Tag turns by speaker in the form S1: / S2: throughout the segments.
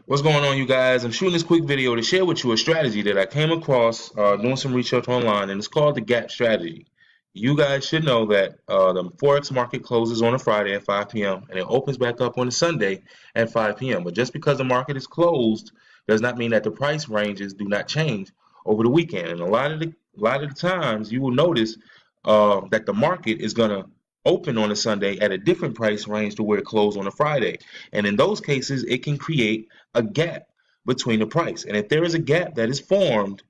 S1: What's going on, you guys? I'm shooting this quick video to share with you a strategy that I came across doing some research online, and it's called the gap strategy. You guys should know that the Forex market closes on a Friday at 5 p.m. and it opens back up on a Sunday at 5 p.m. But just because the market is closed does not mean that the price ranges do not change over the weekend. And a lot of the times you will notice that the market is going to open on a Sunday at a different price range to where it closed on a Friday. And in those cases, it can create a gap between the price. And if there is a gap that is formed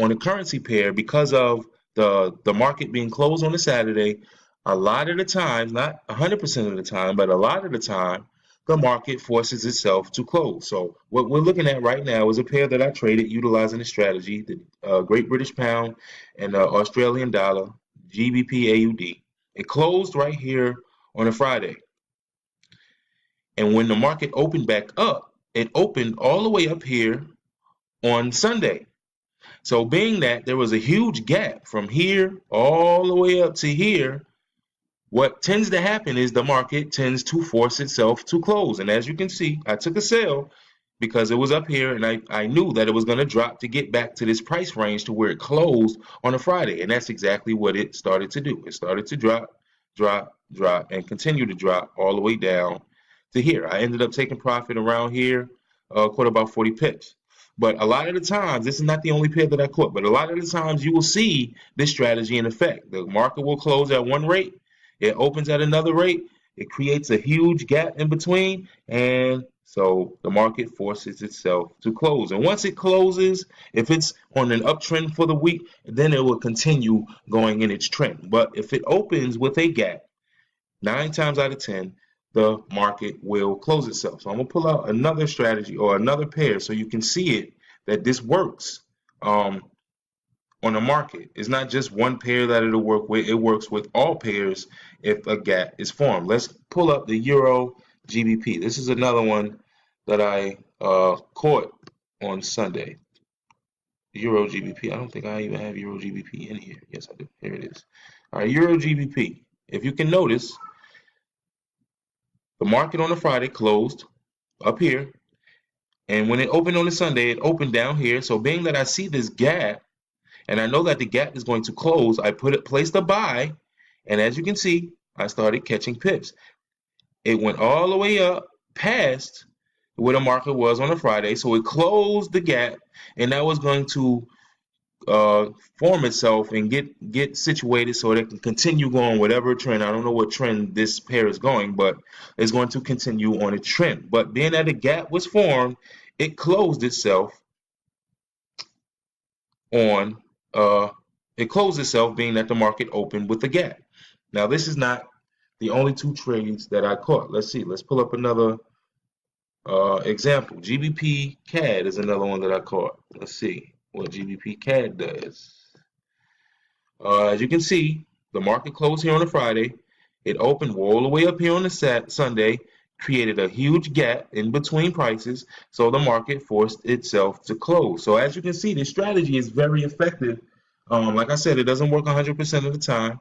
S1: on a currency pair because of the market being closed on a Saturday, a lot of the times, not 100% of the time, but a lot of the time, the market forces itself to close. So what we're looking at right now is a pair that I traded utilizing the strategy, the Great British Pound and the Australian Dollar, GBP AUD. It closed right here on a Friday. And when the market opened back up, it opened all the way up here on Sunday. So being that there was a huge gap from here all the way up to here, what tends to happen is the market tends to force itself to close. And as you can see, I took a sell because it was up here and I knew that it was going to drop to get back to this price range to where it closed on a Friday. And that's exactly what it started to do. It started to drop, and continue to drop all the way down to here. I ended up taking profit around here, caught about 40 pips. But a lot of the times, this is not the only pair that I caught, but a lot of the times you will see this strategy in effect. The market will close at one rate, it opens at another rate, it creates a huge gap in between, and so the market forces itself to close. And once it closes, if it's on an uptrend for the week, then it will continue going in its trend. But if it opens with a gap, 9 times out of 10, the market will close itself. So I'm going to pull out another strategy or another pair so you can see it, that this works on the market. It's not just one pair that it'll work with. It works with all pairs if a gap is formed. Let's pull up the Euro GBP. This is another one that I caught on Sunday. Euro GBP. I don't think I even have Euro GBP in here. Yes, I do. Here it is. All right, Euro GBP. If you can notice, the market on a Friday closed up here, and when it opened on a Sunday, it opened down here. So being that I see this gap, and I know that the gap is going to close, I placed a buy, and as you can see, I started catching pips. It went all the way up past where the market was on a Friday, so it closed the gap, and that was going to form itself and get situated so that it can continue going whatever trend. I don't know what trend this pair is going, but it's going to continue on a trend. But being that a gap was formed, it closed itself on being that the market opened with a gap. Now this is not the only 2 trades that I caught. Let's see. Let's pull up another example. GBP CAD is another one that I caught. Let's see what GBP CAD does. As you can see, the market closed here on a Friday. It opened all the way up here on a Sunday, created a huge gap in between prices, so the market forced itself to close. So as you can see, this strategy is very effective. Like I said, it doesn't work 100% of the time.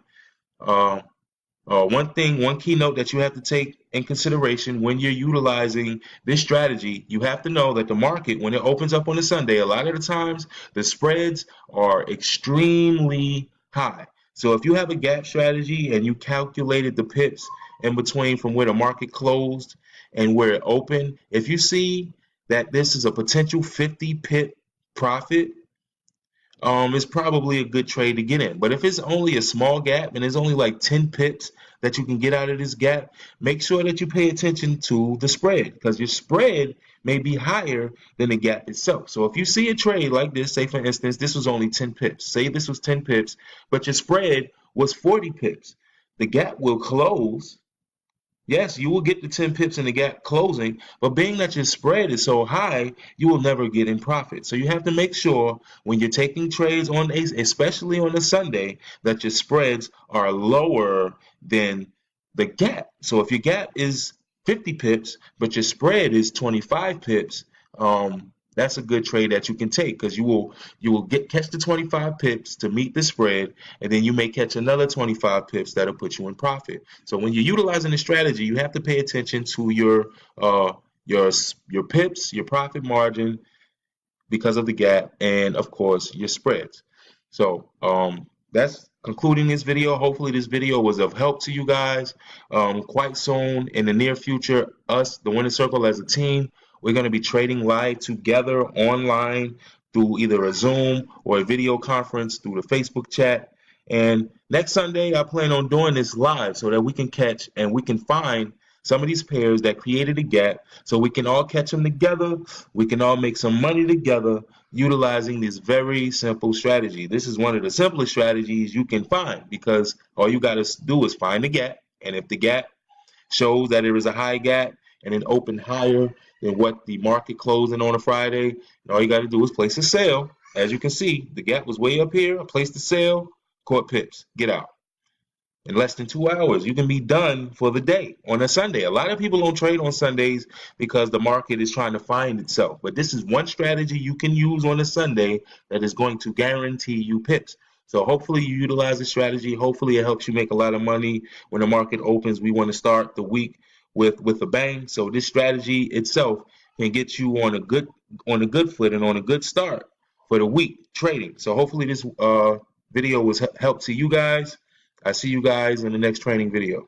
S1: One keynote that you have to take in consideration when you're utilizing this strategy, you have to know that the market, when it opens up on a Sunday, a lot of the times the spreads are extremely high. So if you have a gap strategy and you calculated the pips in between from where the market closed and where it opened, if you see that this is a potential 50 pip profit, it's probably a good trade to get in. But if it's only a small gap and there's only like 10 pips that you can get out of this gap, make sure that you pay attention to the spread, because your spread may be higher than the gap itself. So if you see a trade like this, say for instance, this was only 10 pips. Say this was 10 pips, but your spread was 40 pips. The gap will close. Yes, you will get the 10 pips in the gap closing, but being that your spread is so high, you will never get in profit. So you have to make sure when you're taking trades especially on a Sunday, that your spreads are lower than the gap. So if your gap is 50 pips, but your spread is 25 pips, that's a good trade that you can take, because you will catch the 25 pips to meet the spread, and then you may catch another 25 pips that'll put you in profit. So when you're utilizing the strategy, you have to pay attention to your your pips, your profit margin because of the gap, and of course your spreads. So that's concluding this video. Hopefully this video was of help to you guys. Quite soon in the near future, us, the Winning Circle as a team, we're going to be trading live together online through either a Zoom or a video conference through the Facebook chat. And next Sunday, I plan on doing this live so that we can catch and we can find some of these pairs that created a gap so we can all catch them together. We can all make some money together utilizing this very simple strategy. This is one of the simplest strategies you can find because all you got to do is find the gap. And if the gap shows that there is a high gap and it opened higher than what the market closing on a Friday, and all you got to do is place a sale. As you can see, the gap was way up here. I placed the sale, caught pips, get out. In less than 2 hours, you can be done for the day on a Sunday. A lot of people don't trade on Sundays because the market is trying to find itself. But this is one strategy you can use on a Sunday that is going to guarantee you pips. So hopefully you utilize the strategy. Hopefully it helps you make a lot of money when the market opens. We want to start the week with a bang. So this strategy itself can get you on a good foot and on a good start for the week trading. So hopefully this video was help to you guys. I see you guys in the next training video.